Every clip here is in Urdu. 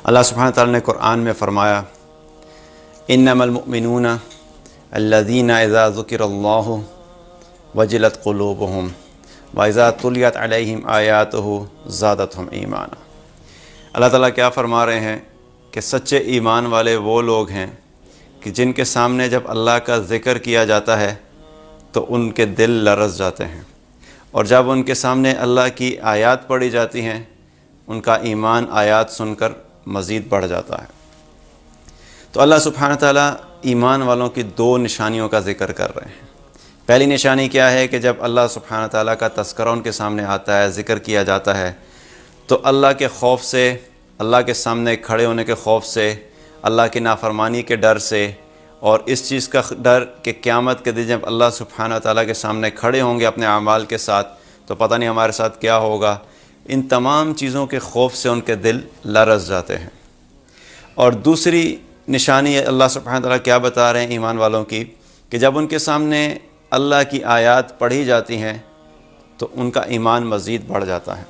اللہ سبحانہ تعالیٰ نے قرآن میں فرمایا انما المؤمنون الذین اذا ذکر اللہ وجلت قلوبہم واذا تلیت علیہم آیاتہ زادتہم ایمانا۔ اللہ تعالیٰ کیا فرما رہے ہیں کہ سچے ایمان والے وہ لوگ ہیں کہ جن کے سامنے جب اللہ کا ذکر کیا جاتا ہے تو ان کے دل لرز جاتے ہیں، اور جب ان کے سامنے اللہ کی آیات پڑھی جاتی ہیں ان کا ایمان آیات سن کر مزید بڑھ جاتا ہے۔ تو اللہ سبحانہ تعالیٰ ایمان والوں کی دو نشانیوں کا ذکر کر رہے ہیں۔ پہلی نشانی کیا ہے کہ جب اللہ سبحانہ تعالیٰ کا تذکرہ ان کے سامنے آتا ہے، ذکر کیا جاتا ہے، تو اللہ کے خوف سے، اللہ کے سامنے کھڑے ہونے کے خوف سے، اللہ کی نافرمانی کے ڈر سے، اور اس چیز کا ڈر کہ قیامت کے دن جب اللہ سبحانہ تعالیٰ کے سامنے کھڑے ہوں گے اپنے اعمال کے ساتھ تو پتہ نہیں ہمارے ساتھ کیا ہوگا، ان تمام چیزوں کے خوف سے ان کے دل لرز جاتے ہیں۔ اور دوسری نشانی اللہ سبحانہ تعالیٰ کیا بتا رہے ہیں ایمان والوں کی کہ جب ان کے سامنے اللہ کی آیات پڑھی جاتی ہیں تو ان کا ایمان مزید بڑھ جاتا ہے۔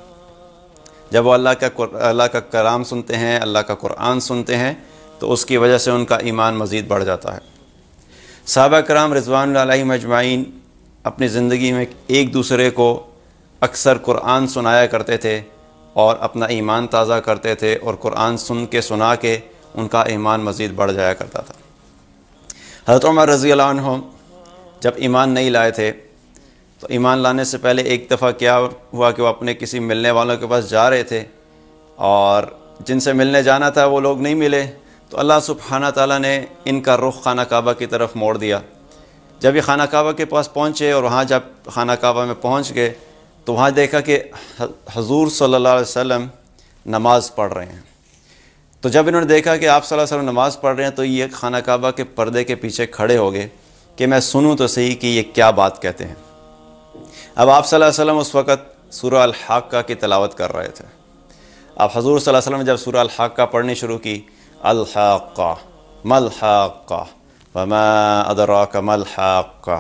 جب وہ اللہ کا کلام سنتے ہیں، اللہ کا قرآن سنتے ہیں تو اس کی وجہ سے ان کا ایمان مزید بڑھ جاتا ہے۔ صحابہ کرام رضوان اللہ علیہم اجمعین اپنی زندگی میں ایک دوسرے کو اکثر قرآن سنایا کرتے تھے اور اپنا ایمان تازہ کرتے تھے، اور قرآن سنا کے ان کا ایمان مزید بڑھ جایا کرتا تھا۔ حضرت عمر رضی اللہ عنہ جب ایمان نہیں لائے تھے تو ایمان لانے سے پہلے ایک دفعہ کیا ہوا کہ وہ اپنے کسی ملنے والوں کے پاس جا رہے تھے، اور جن سے ملنے جانا تھا وہ لوگ نہیں ملے، تو اللہ سبحانہ تعالیٰ نے ان کا رخ خانہ کعبہ کی طرف موڑ دیا۔ جب یہ خانہ کعبہ کے پاس پہنچے اور وہاں جب خانہ کعبہ میں پہنچ گئے تو وہاں دیکھا کہ حضور صلی اللہ علیہ وسلم نماز پڑھ رہے ہیں۔ تو جب انہوں نے دیکھا کہ آپ صلی اللہ علیہ وسلم نماز پڑھ رہے ہیں تو یہ خانہ کعبہ کے پردے کے پیچھے کھڑے ہو گئے کہ میں سنوں تو صحیح کہ یہ کیا بات کہتے ہیں۔ اب آپ صلی اللہ علیہ وسلم اس وقت سورہ الحاقہ کی تلاوت کر رہے تھے۔ اب حضور صلی اللہ علیہ وسلم نے جب سورہ الحاقہ پڑھنی شروع کی، الحاقہ ما الحاقہ وما ادراک ما الحاقہ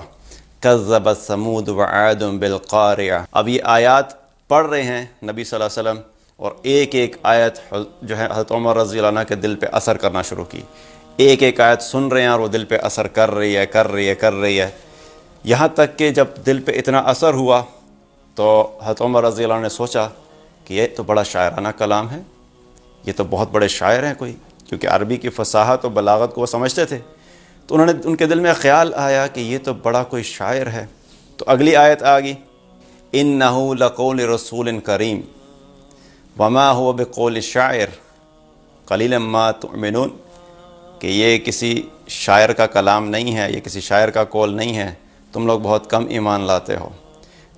کذبت ثمود وعاد بالقارعہ۔ اب یہ آیات پڑھ رہے ہیں نبی صلی اللہ علیہ وسلم، اور ایک ایک آیت جو ہے حضرت عمر رضی اللہ عنہ کے دل پہ اثر کرنا شروع کی۔ ایک ایک آیت سن رہے ہیں اور وہ دل پہ اثر کر رہی ہے، یہاں تک کہ جب دل پہ اتنا اثر ہوا تو حضرت عمر رضی اللہ عنہ نے سوچا کہ یہ تو بڑا شاعرانہ کلام ہے، یہ تو بہت بڑے شاعر ہیں کوئی، کیونکہ عربی کی فصاحت و بلاغت کو وہ سمجھتے تھے۔ تو ان کے دل میں خیال آیا کہ یہ تو بڑا کوئی شاعر ہے۔ تو اگلی آیت آ گئی، اِنَّهُ لَقَوْلِ رَسُولٍ کریم وَمَا هُوَ بِقَوْلِ شَاعِرٍ قَلِيلًا مَا تُؤْمِنُونَ، کہ یہ کسی شاعر کا کلام نہیں ہے، یہ کسی شاعر کا قول نہیں ہے، تم لوگ بہت کم ایمان لاتے ہو۔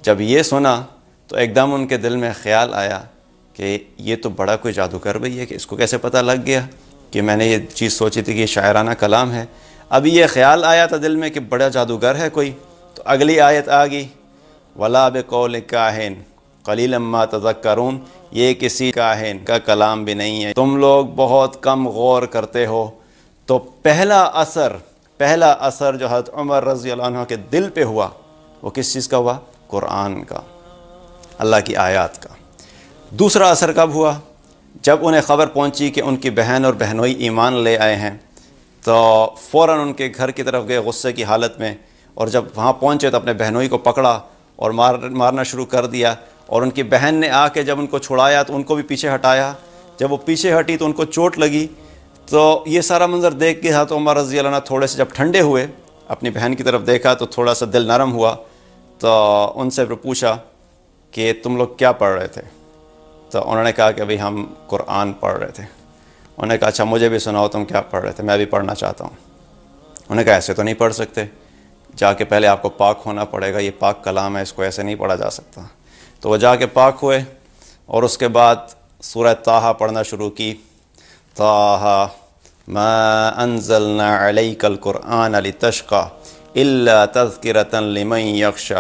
جب یہ سنا تو ایک دم ان کے دل میں خیال آیا کہ یہ تو بڑا کوئی جادوگر بھئی ہے، کہ اس کو کیسے پتہ لگ گیا کہ میں نے یہ چیز سوچی تھی کہ یہ شاعرانہ کلام ہے۔ ابھی یہ خیال آیا تھا دل میں کہ بڑا جادوگر ہے کوئی، تو اگلی آیت آ گئی، وَلَا بِقَوْلِ كَاهِنٍ قَلِيلًا مَا تَذَكَّرُونَ، یہ کسی کاہن کا کلام بھی نہیں ہے، تم لوگ بہت کم غور کرتے ہو۔ تو پہلا اثر جو حضرت عمر رضی اللہ عنہ کے دل پہ ہوا وہ کس چیز کا ہوا؟ قرآن کا، اللہ کی آیات کا۔ دوسرا اثر کب ہوا؟ جب انہیں خبر پہنچی کہ ان کی بہن اور بہنوئی ایمان لے آئے ہیں تو فوراً ان کے گھر کی طرف گئے غصے کی حالت میں، اور جب وہاں پہنچے تو اپنے بہنوئی کو پکڑا اور مارنا شروع کر دیا، اور ان کی بہن نے آ کے جب ان کو چھڑایا تو ان کو بھی پیچھے ہٹایا۔ جب وہ پیچھے ہٹی تو ان کو چوٹ لگی۔ تو یہ سارا منظر دیکھ کے حضرت عمر رضی اللہ عنہ تھوڑے سے جب ٹھنڈے ہوئے، اپنی بہن کی طرف دیکھا تو تھوڑا سا دل نرم ہوا، تو ان سے پوچھا کہ تم لوگ کیا پڑھ رہے تھے؟ تو انہوں نے کہا کہ بھئی ہم قرآن پڑھ رہے تھے۔ انہوں نے کہا اچھا مجھے بھی سناؤ تم کیا پڑھ رہے تھے، میں بھی پڑھنا چاہتا ہوں۔ انہوں نے کہا ایسے تو نہیں پڑھ سکتے، جا کے پہلے آپ کو پاک ہونا پڑے گا، یہ پاک کلام ہے، اس کو ایسے نہیں پڑھا جا سکتا۔ تو وہ جا کے پاک ہوئے اور اس کے بعد سورہ طٰہٰ پڑھنا شروع کی، طٰہٰ ما انزلنا علیک القرآن لتشقى الا تذکرۃ لمن یخشی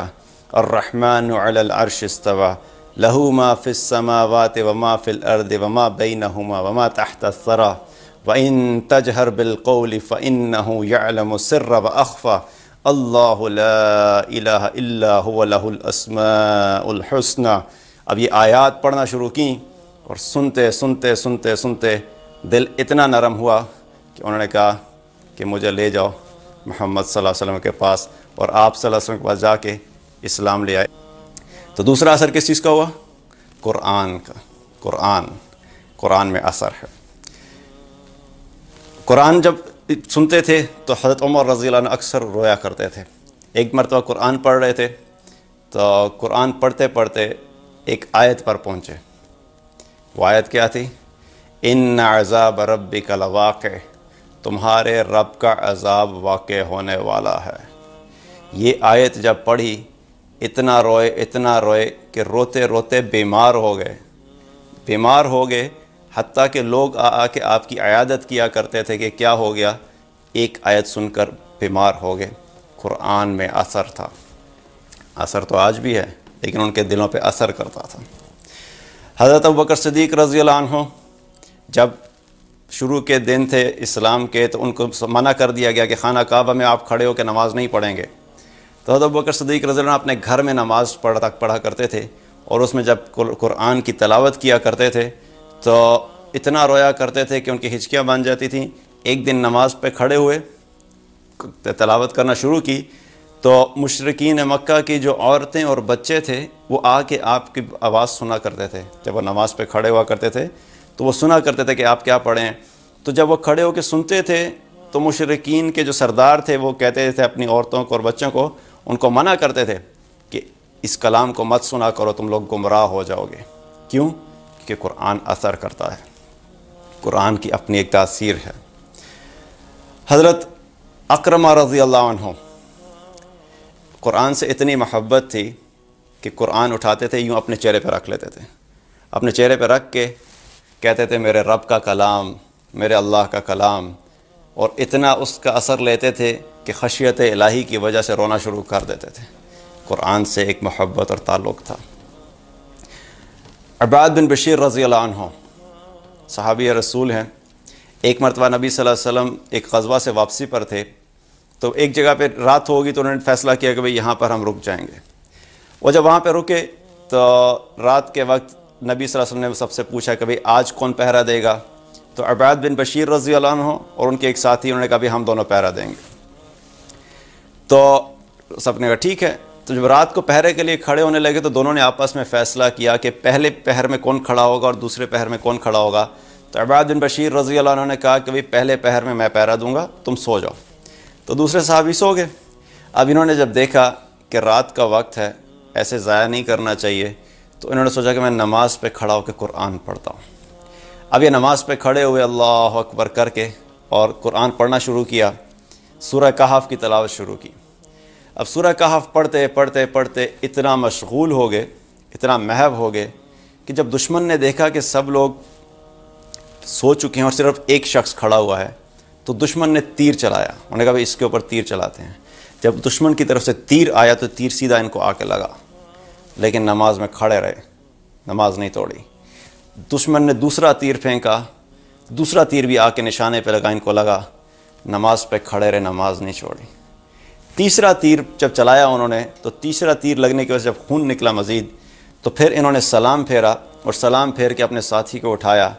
الرحمن علی العرش استوى له ما في السماوات وما في الارض وما بینہما وما تحت الثری وان تجہر بالقول فانہ یعلم السر واخفی اللہ لا الہ الا هو له الاسماء الحسنى۔ اب یہ آیات پڑھنا شروع کیں اور سنتے دل اتنا نرم ہوا کہ انہوں نے کہا کہ مجھے لے جاؤ محمد صلی اللہ علیہ وسلم کے پاس، اور آپ صلی اللہ علیہ وسلم کے پاس جا کے اسلام لے آئے۔ تو دوسرا اثر کس چیز کا ہوا؟ قرآن کا۔ قرآن میں اثر ہے۔ قرآن جب سنتے تھے تو حضرت عمر رضی اللہ عنہ اکثر رویا کرتے تھے۔ ایک مرتبہ قرآن پڑھ رہے تھے تو قرآن پڑھتے پڑھتے ایک آیت پر پہنچے۔ وہ آیت کیا تھی؟ ان عذاب ربک لواقع، تمہارے رب کا عذاب واقع ہونے والا ہے۔ یہ آیت جب پڑھی اتنا روئے کہ روتے روتے بیمار ہو گئے، حتیٰ کہ لوگ آ کے آپ کی عیادت کیا کرتے تھے کہ کیا ہو گیا، ایک آیت سن کر بیمار ہو گئے۔ قرآن میں اثر تھا۔ اثر تو آج بھی ہے لیکن ان کے دلوں پہ اثر کرتا تھا۔ حضرت ابوبکر صدیق رضی اللہ عنہ جب شروع کے دن تھے اسلام کے تو ان کو منع کر دیا گیا کہ خانہ کعبہ میں آپ کھڑے ہو کے نماز نہیں پڑھیں گے۔ تو حضرت ابوبکر صدیق رضی اللہ عنہ اپنے گھر میں نماز پڑھا کرتے تھے، اور اس میں جب قرآن کی تلاوت کیا کرتے تھے تو اتنا رویا کرتے تھے کہ ان کی ہچکیاں بن جاتی تھیں۔ ایک دن نماز پہ کھڑے ہوئے، تلاوت کرنا شروع کی، تو مشرکین مکہ کی جو عورتیں اور بچے تھے وہ آ کے آپ کی آواز سنا کرتے تھے۔ جب وہ نماز پہ کھڑے ہوا کرتے تھے تو وہ سنا کرتے تھے کہ آپ کیا پڑھیں۔ تو جب وہ کھڑے ہو کے سنتے تھے تو مشرکین کے جو سردار تھے وہ کہتے تھے اپنی عورتوں کو اور بچوں کو، ان کو منع کرتے تھے کہ اس کلام کو مت سنا کرو، تم لوگ گمراہ ہو جاؤ گے۔ کیوں؟ کہ قرآن اثر کرتا ہے، قرآن کی اپنی ایک تاثیر ہے۔ حضرت اکرمہ رضی اللہ عنہ قرآن سے اتنی محبت تھی کہ قرآن اٹھاتے تھے یوں اپنے چہرے پہ رکھ لیتے تھے، اپنے چہرے پہ رکھ کے کہتے تھے میرے رب کا کلام، میرے اللہ کا کلام، اور اتنا اس کا اثر لیتے تھے کہ خشیت الہی کی وجہ سے رونا شروع کر دیتے تھے۔ قرآن سے ایک محبت اور تعلق تھا۔ عباد بن بشیر رضی اللہ عنہ صحابی رسول ہیں۔ ایک مرتبہ نبی صلی اللہ علیہ وسلم ایک غزوہ سے واپسی پر تھے، تو ایک جگہ پہ رات ہوگی تو انہوں نے فیصلہ کیا کہ بھئی یہاں پر ہم رک جائیں گے۔ وہ جب وہاں پہ رکے تو رات کے وقت نبی صلی اللہ علیہ وسلم نے سب سے پوچھا کہ بھئی آج کون پہرا دے گا؟ تو عباد بن بشیر رضی اللہ عنہ اور ان کے ایک ساتھی انہوں نے کہا بھئی ہم دونوں پہرا دیں گے۔ تو سب نے کہا ٹھیک ہے۔ تو جب رات کو پہرے کے لیے کھڑے ہونے لگے تو دونوں نے آپس میں فیصلہ کیا کہ پہلے پہر میں کون کھڑا ہوگا اور دوسرے پہر میں کون کھڑا ہوگا۔ تو عباد بن بشیر رضی اللہ عنہ نے کہا کہ بھئی پہلے پہر میں پہرا دوں گا، تم سو جاؤ۔ تو دوسرے صحابی سو گئے۔ اب انہوں نے جب دیکھا کہ رات کا وقت ہے، ایسے ضائع نہیں کرنا چاہیے، تو انہوں نے سوچا کہ میں نماز پہ کھڑا ہو کے قرآن پڑھتا ہوں۔ اب یہ نماز پہ کھڑے ہوئے اللہ اکبر کر کے اور قرآن پڑھنا شروع کیا، سورہ کہف کی تلاوت شروع کی۔ اب سورہ کہف پڑھتے اتنا مشغول ہو گئے، اتنا محو ہو گئے کہ جب دشمن نے دیکھا کہ سب لوگ سو چکے ہیں اور صرف ایک شخص کھڑا ہوا ہے تو دشمن نے تیر چلایا۔ انہوں نے کہا بھئی اس کے اوپر تیر چلاتے ہیں۔ جب دشمن کی طرف سے تیر آیا تو تیر سیدھا ان کو آ کے لگا، لیکن نماز میں کھڑے رہے، نماز نہیں توڑی۔ دشمن نے دوسرا تیر پھینکا، دوسرا تیر بھی آ کے نشانے پہ لگا، ان کو لگا، نماز پہ کھڑے رہے، نماز نہیں چھوڑی۔ تیسرا تیر جب چلایا انہوں نے تو تیسرا تیر لگنے کی وجہ سے جب خون نکلا مزید، تو پھر انہوں نے سلام پھیرا اور سلام پھیر کے اپنے ساتھی کو اٹھایا،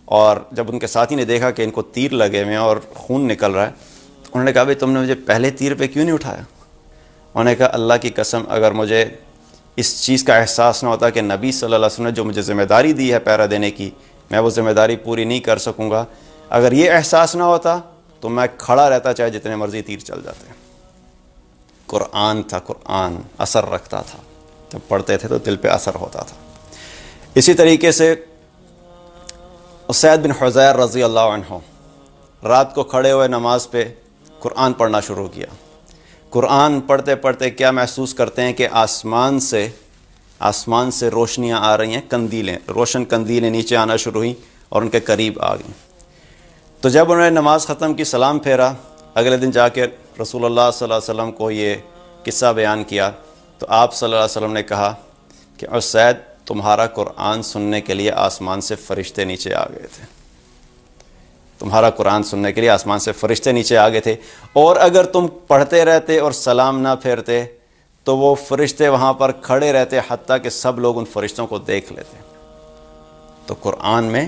اور جب ان کے ساتھی نے دیکھا کہ ان کو تیر لگے ہوئے ہیں اور خون نکل رہا ہے تو انہوں نے کہا بھئی تم نے مجھے پہلے تیر پہ کیوں نہیں اٹھایا؟ انہوں نے کہا اللہ کی قسم اگر مجھے اس چیز کا احساس نہ ہوتا کہ نبی صلی اللہ علیہ وسلم نے جو مجھے ذمہ داری دی ہے پہرا دینے کی، میں وہ ذمہ داری پوری نہیں کر سکوں گا، اگر یہ احساس نہ ہوتا تو میں کھڑا رہتا چاہے جتنے مرضی تیر چل جاتے۔ قرآن تھا، قرآن اثر رکھتا تھا، جب پڑھتے تھے تو دل پہ اثر ہوتا تھا۔ اسی طریقے سے اسید بن حضیر رضی اللہ عنہ رات کو کھڑے ہوئے نماز پہ قرآن پڑھنا شروع کیا۔ قرآن پڑھتے پڑھتے کیا محسوس کرتے ہیں کہ آسمان سے روشنیاں آ رہی ہیں، قندیلیں، روشن قندیلیں نیچے آنا شروع ہوئیں اور ان کے قریب آ گئیں۔ تو جب انہوں نے نماز ختم کی، سلام پھیرا، اگلے دن جا کے رسول اللہ صلی اللہ علیہ وسلم کو یہ قصہ بیان کیا تو آپ صلی اللہ علیہ وسلم نے کہا کہ اسید تمہارا قرآن سننے کے لیے آسمان سے فرشتے نیچے آ گئے تھے، تمہارا قرآن سننے کے لیے آسمان سے فرشتے نیچے آ گئے تھے، اور اگر تم پڑھتے رہتے اور سلام نہ پھیرتے تو وہ فرشتے وہاں پر کھڑے رہتے حتیٰ کہ سب لوگ ان فرشتوں کو دیکھ لیتے۔ تو قرآن میں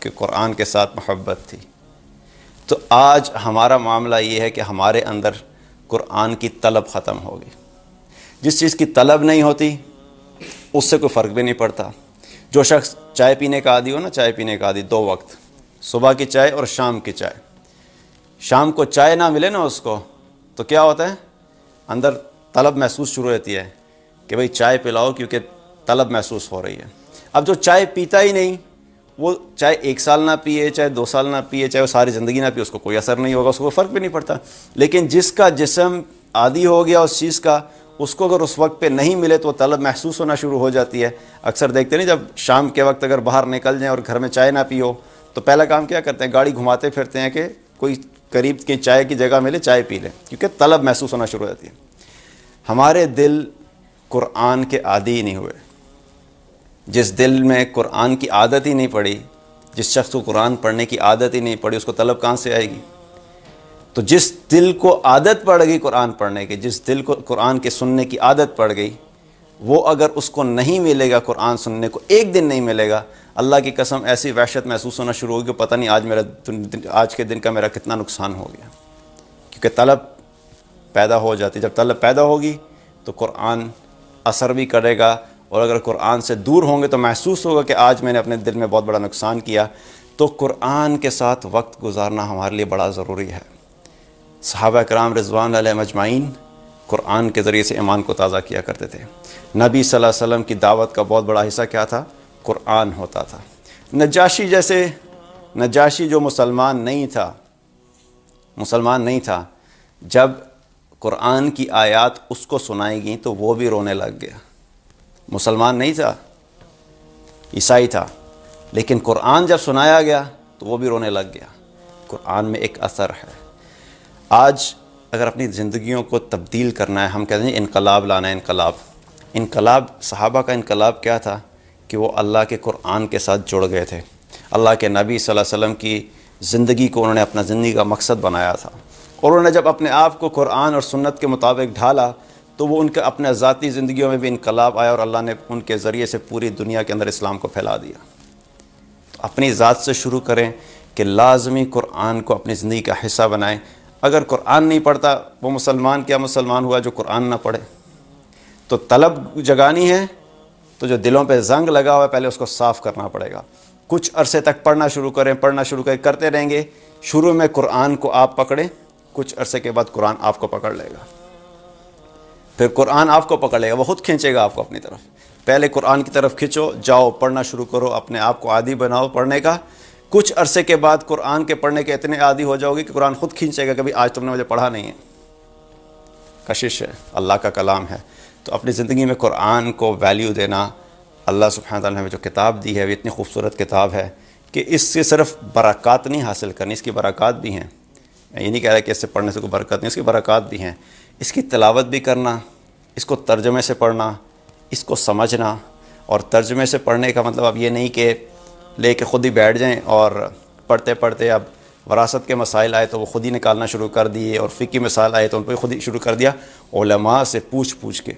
کہ قرآن کے ساتھ محبت تھی۔ تو آج ہمارا معاملہ یہ ہے کہ ہمارے اندر قرآن کی طلب ختم ہو گئی۔ جس چیز کی طلب نہیں ہوتی اس سے کوئی فرق بھی نہیں پڑتا۔ جو شخص چائے پینے کا عادی ہو نا، چائے پینے کا عادی 2 وقت، صبح کی چائے اور شام کی چائے، شام کو چائے نہ ملے نا اس کو تو کیا ہوتا ہے، اندر طلب محسوس شروع ہوتی ہے کہ بھئی چائے پلاؤ، کیونکہ طلب محسوس ہو رہی ہے۔ اب جو چائے پیتا ہی نہیں، وہ چاہے 1 سال نہ پیے، چاہے 2 سال نہ پیے، چاہے وہ ساری زندگی نہ پیے، اس کو کوئی اثر نہیں ہوگا، اس کو کوئی فرق بھی نہیں پڑتا۔ لیکن جس کا جسم عادی ہو گیا اس چیز کا، اس کو اگر اس وقت پہ نہیں ملے تو وہ طلب محسوس ہونا شروع ہو جاتی ہے۔ اکثر دیکھتے نہیں، جب شام کے وقت اگر باہر نکل جائیں اور گھر میں چائے نہ پیو تو پہلا کام کیا کرتے ہیں، گاڑی گھماتے پھرتے ہیں کہ کوئی قریب کی چائے کی جگہ ملے چائے پی لیں، کیونکہ طلب محسوس ہونا شروع ہو جاتی ہے۔ ہمارے دل قرآن کے عادی ہی نہیں ہوئے۔ جس دل میں قرآن کی عادت ہی نہیں پڑی، جس شخص کو قرآن پڑھنے کی عادت ہی نہیں پڑی، اس کو طلب کہاں سے آئے گی؟ تو جس دل کو عادت پڑ گئی قرآن پڑھنے کی، جس دل کو قرآن کے سننے کی عادت پڑ گئی، وہ اگر اس کو نہیں ملے گا قرآن سننے کو، ایک دن نہیں ملے گا، اللہ کی قسم ایسی وحشت محسوس ہونا شروع ہوگی کہ پتہ نہیں آج کے دن کا میرا کتنا نقصان ہو گیا، کیونکہ طلب پیدا ہو جاتی۔ جب طلب پیدا ہوگی تو قرآن اثر بھی کرے گا، اور اگر قرآن سے دور ہوں گے تو محسوس ہوگا کہ آج میں نے اپنے دل میں بہت بڑا نقصان کیا۔ تو قرآن کے ساتھ وقت گزارنا ہمارے لیے بڑا ضروری ہے۔ صحابہ کرام رضوان علیہم اجمعین قرآن کے ذریعے سے ایمان کو تازہ کیا کرتے تھے۔ نبی صلی اللہ علیہ وسلم کی دعوت کا بہت بڑا حصہ کیا تھا؟ قرآن ہوتا تھا۔ نجاشی جو مسلمان نہیں تھا، جب قرآن کی آیات اس کو سنائی گئیں تو وہ بھی رونے لگ گیا۔ مسلمان نہیں تھا، عیسائی تھا، لیکن قرآن جب سنایا گیا تو وہ بھی رونے لگ گیا۔ قرآن میں ایک اثر ہے۔ آج اگر اپنی زندگیوں کو تبدیل کرنا ہے، ہم کہتے ہیں انقلاب لانا ہے۔ انقلاب صحابہ کا انقلاب کیا تھا کہ وہ اللہ کے قرآن کے ساتھ جڑ گئے تھے۔ اللہ کے نبی صلی اللہ علیہ وسلم کی زندگی کو انہوں نے اپنا زندگی کا مقصد بنایا تھا، اور انہوں نے جب اپنے آپ کو قرآن اور سنت کے مطابق ڈھالا تو وہ ان کے اپنے ذاتی زندگیوں میں بھی انقلاب آیا، اور اللہ نے ان کے ذریعے سے پوری دنیا کے اندر اسلام کو پھیلا دیا۔ تو اپنی ذات سے شروع کریں کہ لازمی قرآن کو اپنی زندگی کا حصہ بنائیں۔ اگر قرآن نہیں پڑھتا وہ کیا مسلمان ہوا جو قرآن نہ پڑھے؟ تو طلب جگانی ہے تو جو دلوں پہ زنگ لگا ہوا ہے پہلے اس کو صاف کرنا پڑے گا۔ کچھ عرصے تک پڑھنا شروع کرتے رہیں گے۔ شروع میں قرآن کو آپ پکڑیں، کچھ عرصے کے بعد قرآن آپ کو پکڑ لے گا۔ پھر قرآن آپ کو پکڑ لے گا، وہ خود کھینچے گا آپ کو اپنی طرف۔ پہلے قرآن کی طرف کھینچو، جاؤ پڑھنا شروع کرو، اپنے آپ کو عادی بناؤ پڑھنے کا۔ کچھ عرصے کے بعد قرآن کے پڑھنے کے اتنے عادی ہو جاؤ گے کہ قرآن خود کھینچے گا، کبھی آج تم نے مجھے پڑھا نہیں ہے۔ کشش ہے، اللہ کا کلام ہے۔ تو اپنی زندگی میں قرآن کو ویلیو دینا۔ اللہ سبحانہ تعالیٰ نے ہمیں جو کتاب دی ہے وہ اتنی خوبصورت کتاب ہے کہ اس سے صرف برکات نہیں حاصل کرنی، اس کی برکات بھی ہیں۔ میں یہ نہیں کہہ رہا کہ اس سے پڑھنے سے کوئی برکت نہیں، اس کی برکات بھی ہیں۔ اس کی تلاوت بھی کرنا، اس کو ترجمے سے پڑھنا، اس کو سمجھنا۔ اور ترجمے سے پڑھنے کا مطلب اب یہ نہیں کہ لے کے خود ہی بیٹھ جائیں اور پڑھتے پڑھتے اب وراثت کے مسائل آئے تو وہ خود ہی نکالنا شروع کر دیے، اور فقہی مسائل آئے تو ان پہ خود ہی شروع کر دیا۔ علماء سے پوچھ کے،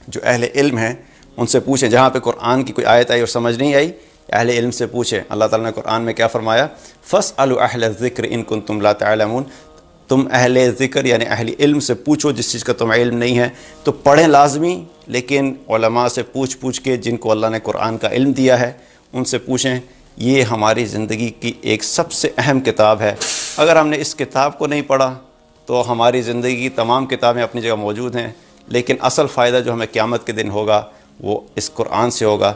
جو اہل علم ہیں ان سے پوچھیں۔ جہاں پہ قرآن کی کوئی آیت آئی اور سمجھ نہیں آئی، اہل علم سے پوچھیں۔ اللہ تعالیٰ نے قرآن میں کیا فرمایا؟ فَاسْأَلُوا أَهْلَ الذِّكْرِ إِن كُنتُمْ لَا تَعْلَمُونَ۔ تم اہل ذکر یعنی اہل علم سے پوچھو جس چیز کا تمہیں علم نہیں ہے۔ تو پڑھیں لازمی، لیکن علماء سے پوچھ کے، جن کو اللہ نے قرآن کا علم دیا ہے ان سے پوچھیں۔ یہ ہماری زندگی کی ایک سب سے اہم کتاب ہے۔ اگر ہم نے اس کتاب کو نہیں پڑھا تو ہماری زندگی کی تمام کتابیں اپنی جگہ موجود ہیں، لیکن اصل فائدہ جو ہمیں قیامت کے دن ہوگا وہ اس قرآن سے ہوگا۔